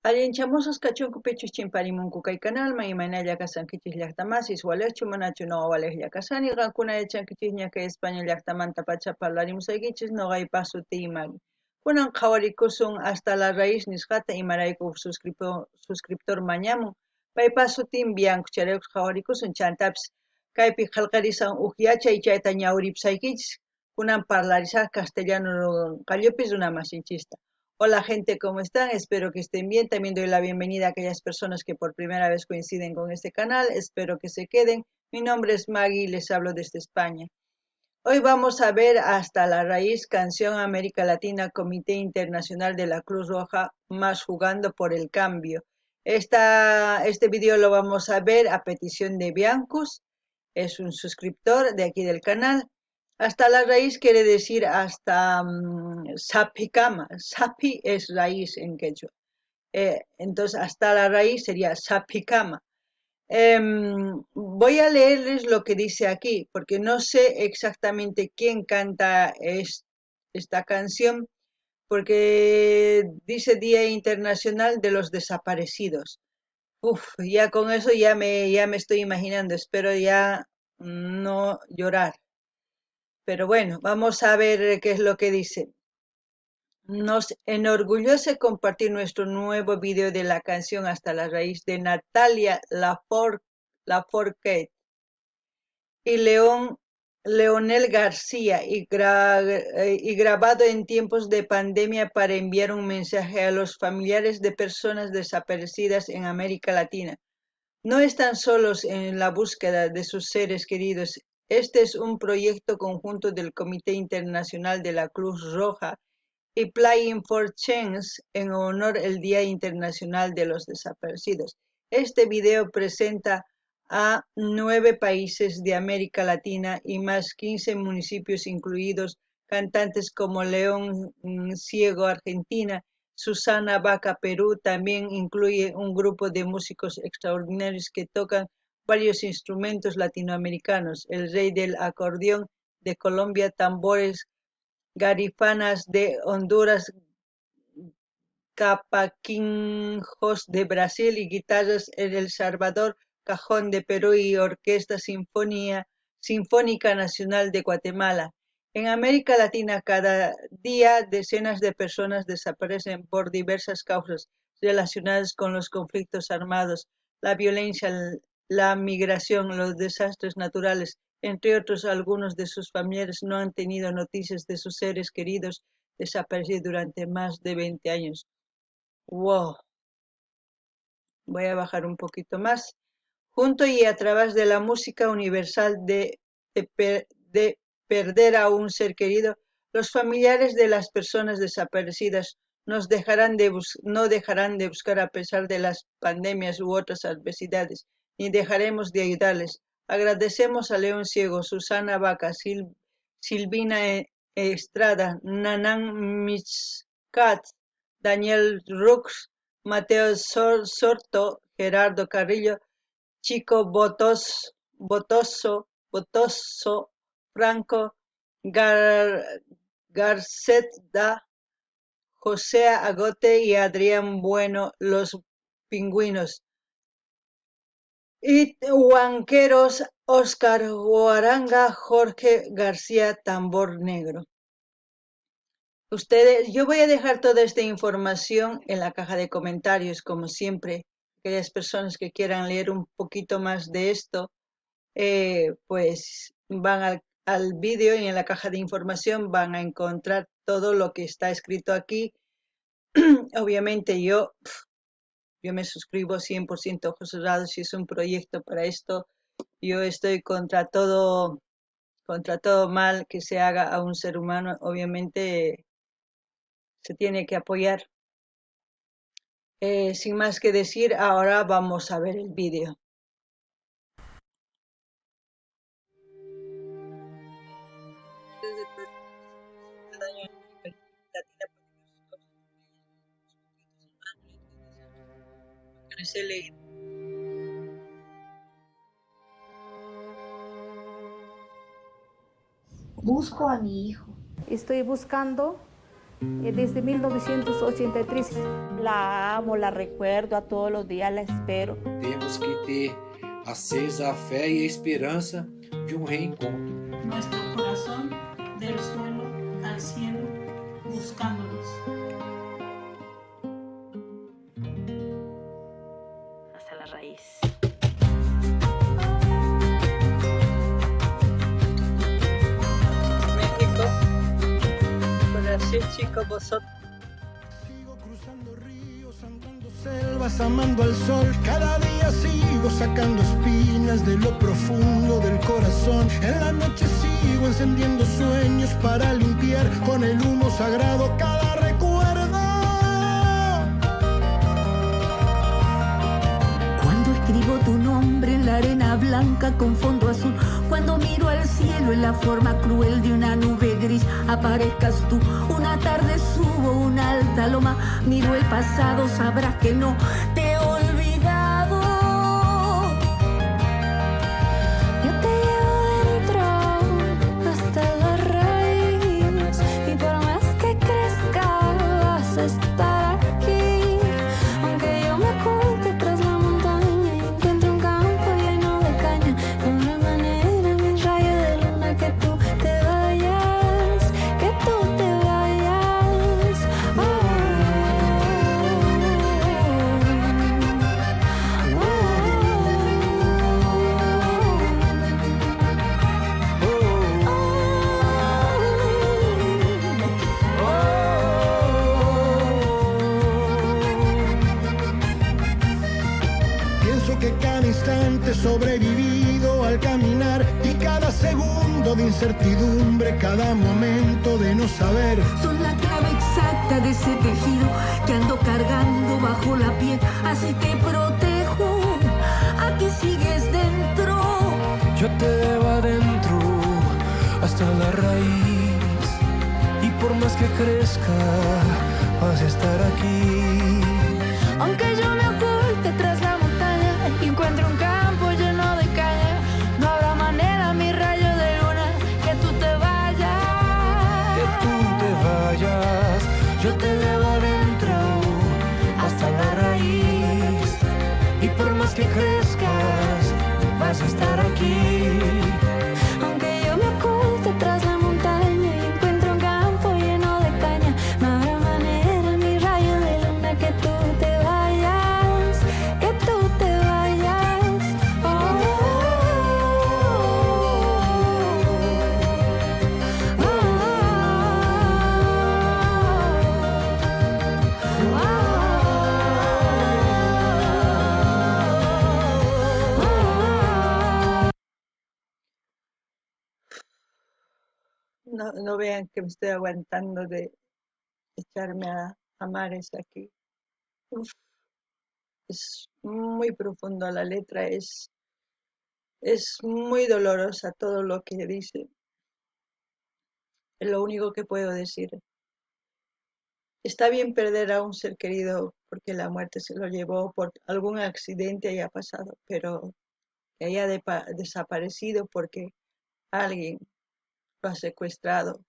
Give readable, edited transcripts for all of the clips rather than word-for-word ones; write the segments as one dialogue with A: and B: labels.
A: Allinchamusas kachunku pichus chimparimunku kay canalman imaynalla kasankichis llaqtamasis walechu manachu noqa waleqlla kasani qankuna yachankichis ña kay España llaqtamanta pacha parlarimusaykichis noqaypaq sutii Magui. Kunan qhawarikusun hasta la raíz nisqata imarayku suscriptor mañamun paypaq sutin Bianco chayraykun qhawarikusun chantapis kaypi qillqarisan huk yachay chayta ñawripusaykichis kunan parlarisaq castellano qallupis runa masinchista. Hola gente, ¿cómo están? Espero que estén bien. También doy la bienvenida a aquellas personas que por primera vez coinciden con este canal. Espero que se queden. Mi nombre es Maggie y les hablo desde España. Hoy vamos a ver hasta la raíz canción América Latina Comité Internacional de la Cruz Roja más jugando por el cambio. Este video lo vamos a ver a petición de Biancus, es un suscriptor de aquí del canal. Hasta la raíz quiere decir hasta sapicama. Sapi es raíz en quechua. Entonces hasta la raíz sería sapicama. Voy a leerles lo que dice aquí, porque no sé exactamente quién canta esta canción, porque dice Día Internacional de los Desaparecidos. Uf, ya con eso ya me estoy imaginando, espero ya no llorar. Pero bueno, vamos a ver qué es lo que dice. Nos enorgullece compartir nuestro nuevo video de la canción Hasta la Raíz de Natalia Lafourcade y Leonel García y grabado en tiempos de pandemia para enviar un mensaje a los familiares de personas desaparecidas en América Latina. No están solos en la búsqueda de sus seres queridos. Este es un proyecto conjunto del Comité Internacional de la Cruz Roja y Playing for Change en honor al Día Internacional de los Desaparecidos. Este video presenta a 9 países de América Latina y más 15 municipios incluidos cantantes como León Ciego Argentina, Susana Vaca Perú. También incluye un grupo de músicos extraordinarios que tocan varios instrumentos latinoamericanos, el rey del acordeón de Colombia, tambores, garifanas de Honduras, capaquinjos de Brasil y guitarras en El Salvador, cajón de Perú y Orquesta Sinfónica Nacional de Guatemala. En América Latina, cada día decenas de personas desaparecen por diversas causas relacionadas con los conflictos armados, la violencia, la migración, los desastres naturales, entre otros. Algunos de sus familiares no han tenido noticias de sus seres queridos desaparecidos durante más de 20 años. Wow, voy a bajar un poquito más. Junto y a través de la música universal de perder a un ser querido, los familiares de las personas desaparecidas no dejarán de buscar a pesar de las pandemias u otras adversidades, ni dejaremos de ayudarles. Agradecemos a León Ciego, Susana Vaca, Silvina Estrada, Nanan Miscat, Daniel Rux, Mateo Sorto, Gerardo Carrillo, Chico Botoso, Franco Garceta, José Agote y Adrián Bueno, los pingüinos. Y huanqueros, Oscar Guaranga, Jorge García, tambor negro. Yo voy a dejar toda esta información en la caja de comentarios, como siempre. Aquellas personas que quieran leer un poquito más de esto, pues van al vídeo y en la caja de información van a encontrar todo lo que está escrito aquí. Obviamente yo me suscribo 100% ojos cerrados. Si es un proyecto para esto, yo estoy contra todo mal que se haga a un ser humano. Obviamente se tiene que apoyar. Sin más que decir, ahora vamos a ver el vídeo.
B: Busco a mi hijo.
C: Estoy buscando
B: desde 1983.
C: La amo, la recuerdo a todos los días, la espero.
D: Temos que ter acesa a fé e a esperança de um reencontro.
E: Nuestro corazón del suelo al cielo, buscándolos.
C: Hasta la raíz.
A: México, por así chicos vosotros.
F: Sigo cruzando ríos, andando selvas, amando al sol. Cada día sigo sacando espinas de lo profundo del corazón. En la noche sigo encendiendo sueños para limpiar con el humo sagrado cada recuerdo.
G: Cuando escribo tu nombre en la arena blanca con fondo azul, cuando miro al cielo en la forma cruel de una nube gris, aparezcas tú. Una tarde subo una alta loma, miro el pasado, sabrás que no te he olvidado. Yo te llevo dentro hasta la raíz, y por más que crezca vas a estar aquí. Aunque yo me oculte tras la montaña y encuentre un campo lleno de caña, no habrá manera, mi rayo de luna, que tú te vayas, que tú te vayas.
F: Pienso que cada instante sobrevivido al caminar, y cada segundo de incertidumbre, cada momento de no saber.
G: Son la clave exacta de ese tejido que ando cargando bajo la piel. Así te protejo, aquí sigues dentro.
H: Yo te llevo adentro hasta la raíz, y por más que crezca vas a estar aquí.
G: Aunque yo me oculte tras la montaña y encuentre un campo lleno de caña, no habrá manera, mi rayo de luna, que tú te vayas.
H: Que tú te vayas, yo te llevo adentro hasta la raíz, y por más que crezcas vas a estar aquí.
G: Aunque yo me oculte tras la montaña y encuentre un campo lleno de caña, no habrá manera, mi rayo de luna, que tú te vayas, que tú te vayas.
A: No, no vean que me estoy aguantando de echarme a mares aquí. Uf, es muy profundo la letra, es muy dolorosa todo lo que dice. Es lo único que puedo decir. Está bien perder a un ser querido porque la muerte se lo llevó, por algún accidente haya pasado, pero que haya desaparecido porque alguien lo ha secuestrado,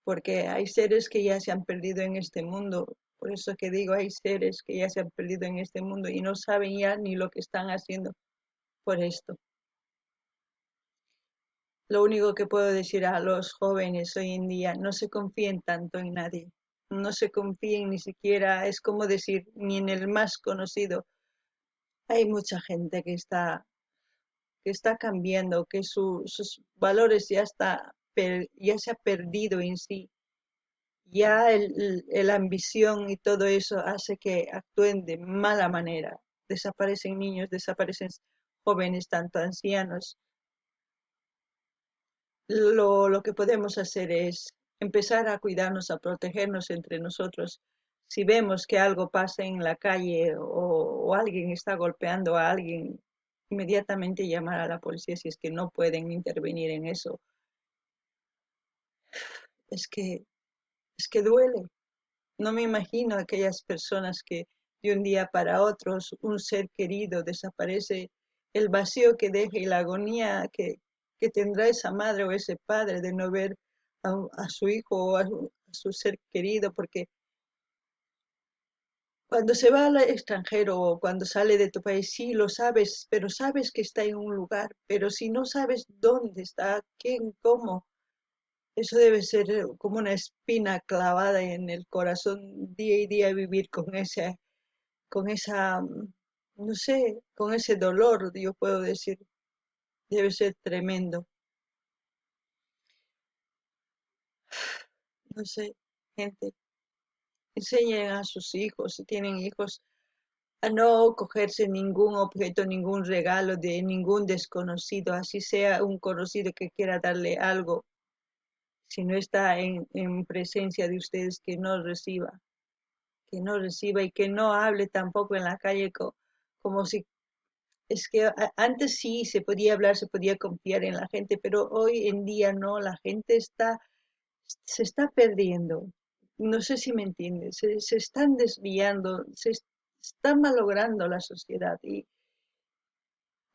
A: porque hay seres que ya se han perdido en este mundo. Por eso que digo, hay seres que ya se han perdido en este mundo y no saben ya ni lo que están haciendo por esto. Lo único que puedo decir a los jóvenes hoy en día, no se confíen tanto en nadie, no se confíen ni siquiera, es como decir, ni en el más conocido. Hay mucha gente que está cambiando, que sus valores ya se ha perdido en sí. Ya la ambición y todo eso hace que actúen de mala manera. Desaparecen niños, desaparecen jóvenes, tanto ancianos. Lo que podemos hacer es empezar a cuidarnos, a protegernos entre nosotros. Si vemos que algo pasa en la calle o alguien está golpeando a alguien, inmediatamente llamar a la policía si es que no pueden intervenir en eso. Es que, es que duele. No me imagino aquellas personas que de un día para otro un ser querido desaparece, el vacío que deja y la agonía que tendrá esa madre o ese padre de no ver a su hijo o a su ser querido, porque cuando se va al extranjero o cuando sale de tu país, sí lo sabes, pero sabes que está en un lugar, pero si no sabes dónde está, quién, cómo, eso debe ser como una espina clavada en el corazón día y día vivir con esa, no sé, con ese dolor, yo puedo decir, debe ser tremendo. No sé, gente, enseñen a sus hijos, si tienen hijos, a no cogerse ningún objeto, ningún regalo de ningún desconocido, así sea un conocido que quiera darle algo, si no está en presencia de ustedes, que no reciba y que no hable tampoco en la calle como si, es que antes sí se podía hablar, se podía confiar en la gente, pero hoy en día no, la gente se está perdiendo. No sé si me entiendes, se están desviando, está malogrando la sociedad y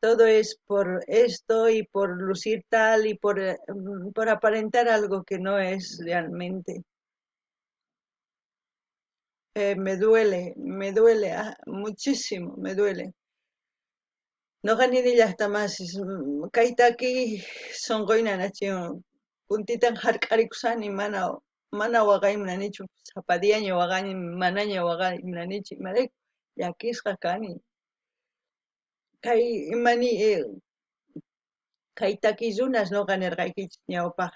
A: todo es por esto y por lucir tal y por aparentar algo que no es realmente. Me duele muchísimo, me duele. No gané de hasta más, kaitaki son goina nacho, puntitan harkarikusani mana wagay mnanichu, zapadiaño wagani, manaño wagay mnanichi, marek, yakisqa kani. Kay imani kay takirunas no ganirqaykichis ñawpaq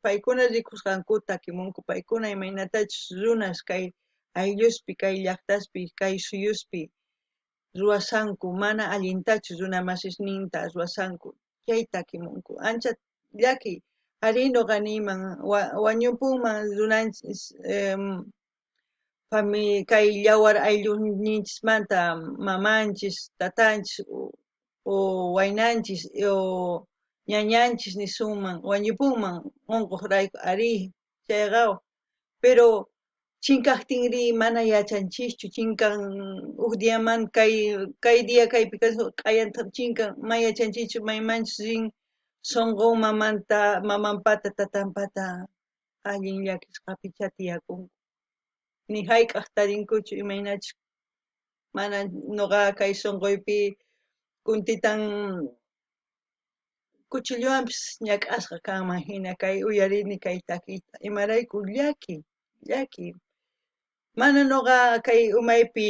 A: paykuna rikusqanku takimunku paykuna imaynatachus runas kay aylluspi kay llaqtaspi kay suyuspi ruwasanku mana allintachus runa masisninta ruwasanku chay takimunku ancha llaki ari noqaniman wañupunman runanchis kay yawar ayllunchismanta mamanchis tatanchis o waynanchis o ñañanchis nisunman wañupunman unquqrayku ari chayqa pero chinkaqtinri mana yachanchischu chinkan uk diaman kay dia kaypi q'ayanta chinkan ma yachanchichu maymanchis rin sunqu mamanpata tatanpata allin llakisqapi chatiyakunku ni hayk'aq tarinkuchu imaynachus mana nuqa kay sunquypi kuntitan kuchilluwanpis ñak'asqa kanman hina kay uyarini kay takiyta imarayku llaki mana nuqa kay umaypi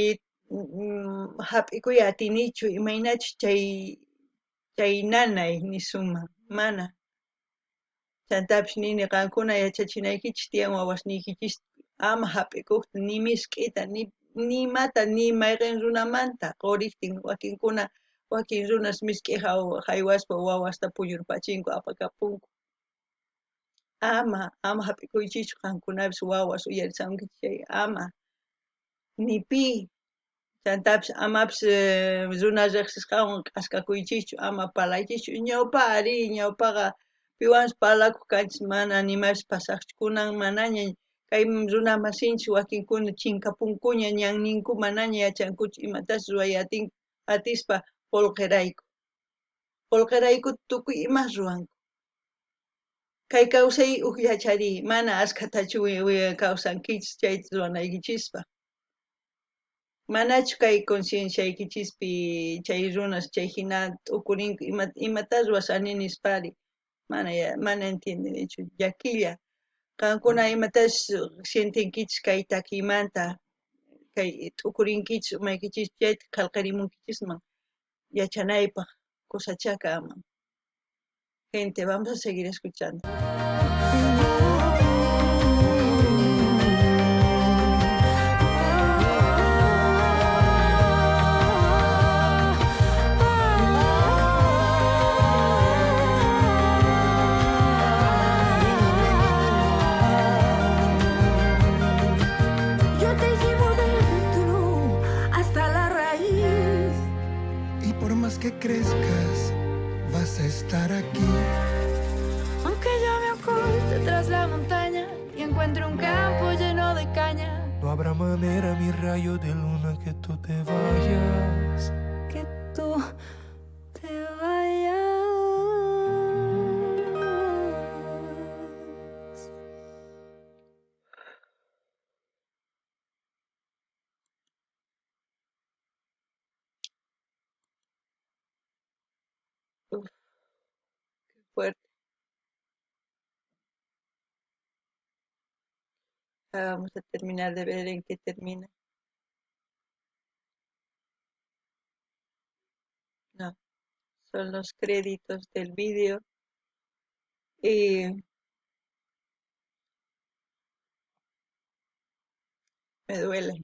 A: hap'ikuy atinichu imaynachus chay nanay nisunman mana chantapis nini qankuna yachachinaykichis tiyan wawasniykichispi ama hap'ikuqta ni misk'ita ni imata ni mayqin runamanta quriptin wakin runas misk'i haywaspa wawasta pullurpachinku apakapunku ama hap'ikuychichu qankunapis wawas uyarisankichis chay ama ni pi chantapis amapis runa riqsisqawan k'askakuychichu ama palaychichu ñawpa ari ñawpaqa piwanpas parlakuq kanchis mana nimapis pasaqchu kunan manaña kay runa masinchis wakinkuna chinkapunkuña ñan ninku manaña yachankuchu imatashi ruray atispa qullqirayku tukuy imas ruwanku kay kawsay ukllachari mana askatachu kawsankichis chayta ruwanaykichispa manachu kay concienciaykichispi chay runas chay hina t'ukurinku imata ruwasani nispari mana entiendinichu llakilla qankuna imatash sientinkichis kay takiymanta kay t'ukurinkichis umaykichis chayta qallqarimunkichisman yachanaypaq kusachaka ama gente vamos a seguir escuchando.
G: Yo te llevo dentro hasta la raíz.
F: Y por más que crezcas, vas a estar aquí.
G: Aunque yo me oculte tras la montaña y encuentre un campo lleno de caña,
H: No habrá manera, mi rayo de luna, que tú te vayas.
G: que tú te vayas.
A: fuerte. Vamos a terminar de ver en qué termina. No, son los créditos del vídeo y me duele.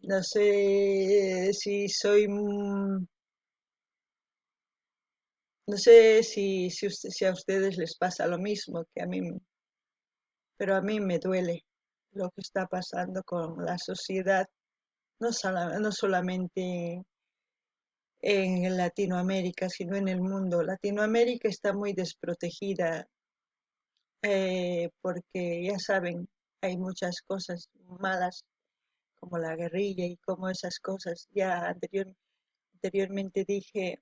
A: No sé si soy, no sé si a ustedes les pasa lo mismo que a mí, pero a mí me duele lo que está pasando con la sociedad, no solamente en Latinoamérica, sino en el mundo. Latinoamérica está muy desprotegida porque ya saben, hay muchas cosas malas como la guerrilla y como esas cosas. Ya anteriormente dije,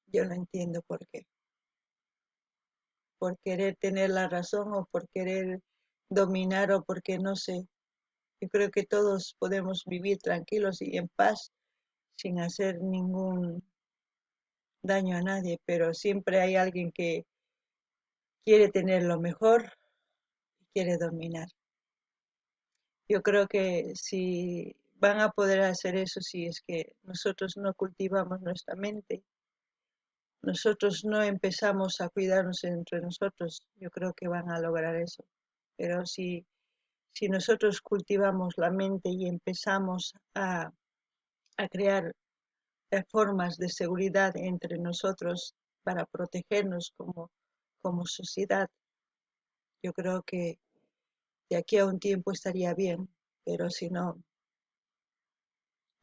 A: yo no entiendo por qué. Por querer tener la razón o por querer dominar o porque no sé. Yo creo que todos podemos vivir tranquilos y en paz sin hacer ningún daño a nadie, pero siempre hay alguien que quiere tener lo mejor y quiere dominar. Yo creo que si van a poder hacer eso, si es que nosotros no cultivamos nuestra mente, nosotros no empezamos a cuidarnos entre nosotros, yo creo que van a lograr eso. Pero si nosotros cultivamos la mente y empezamos a crear formas de seguridad entre nosotros para protegernos como sociedad, yo creo que de aquí a un tiempo estaría bien, pero si no,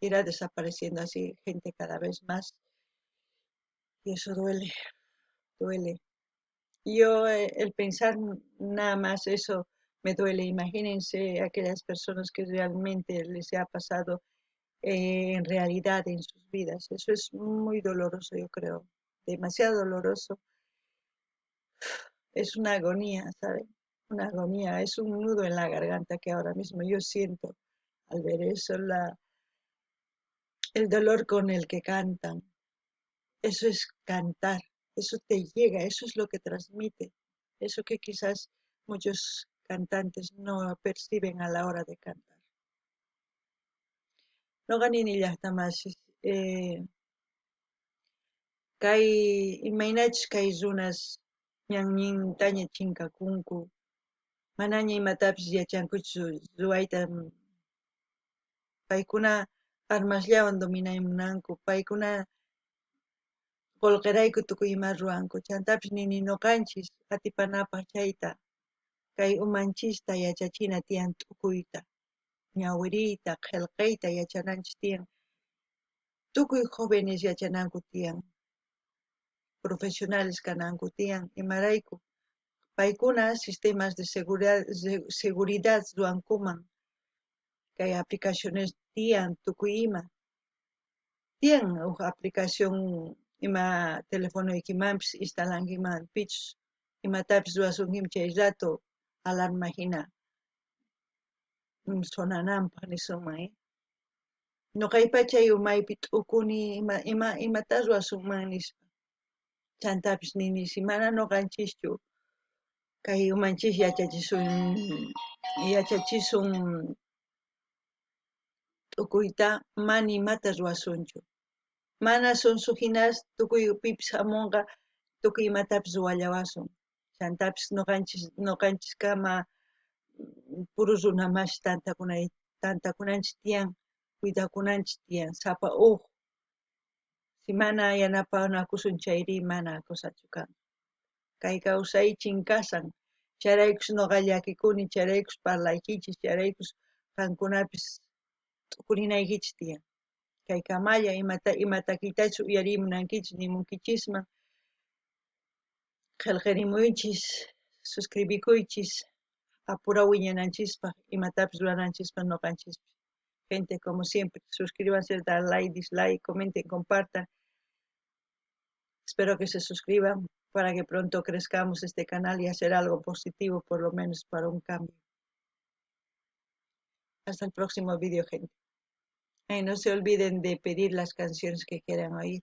A: irá desapareciendo así gente cada vez más y eso duele, duele. Yo el pensar nada más eso me duele. Imagínense aquellas personas que realmente les ha pasado en realidad en sus vidas. Eso es muy doloroso, yo creo, demasiado doloroso. Es una agonía, ¿saben? Una agonía, es un nudo en la garganta que ahora mismo yo siento al ver eso, el dolor con el que cantan. Eso es cantar, eso te llega, eso es lo que transmite, eso que quizás muchos cantantes no perciben a la hora de cantar. No ganin illahtamashish, kay imaynachus kay runas ñannintaña chinkakunku, manaña imatapis yachankuchu ruwayta, paykuna armashllawan dominaymunanku, paykuna qullqirayku tukuy ima ruwanku, chantapis nini ñuqanchis atipanapaq chayta, kay umanchista yachachina tiyan t'ukuyta, ñawiriyta, qillqayta yachananchis tiyan, tukuy jóvenes yachananku tiyan, profesionales kananku tiyan, imarayku paykuna sistemas de seguridad ruwankuman, kay aplicaciones tiyan tukuy ima, tiyan huk aplicación ima telefonuykimanpis instalankimanpichus, imatapis ruwasunkiman chay rato alarma hina sonananpaq nisunman, ñuqaypa chay umaypi t'ukuni imata ruwasunman nispa, chantapis ninishi mana ñuqanchischu kay umanchis yachachisun t'ukuyta mana imata ruwasunchu, mana sunsu hinas tukuy pipis hamunqa tukuy imatapis ruwallawasun, chantapis ñuqanchis kama puru runa mashi tantakunanchis tiyan, cuidakunanchis tiyan, sapa huk si mana yanapanakusun chayri mana kusachu kan. Kay kawsay chinkasan, chayraykus ñuqa llakikuni, chayraykus parlaykichis, chayraykus qankunapis t'ukurinaykichis tiyan. Kay kamalla ima takiytachu uyarimunankichis nimunkichisman, qillqirimuychis, suscribikuychis, apura wiñananchispaq, imatapis rurananchispaq ñuqanchispis. Gente, como siempre, suscríbanse, dar like, dislike, comenten, compartan. Espero que se suscriban para que pronto crezcamos este canal y hacer algo positivo, por lo menos para un cambio. Hasta el próximo video, gente. Y no se olviden de pedir las canciones que quieran oír.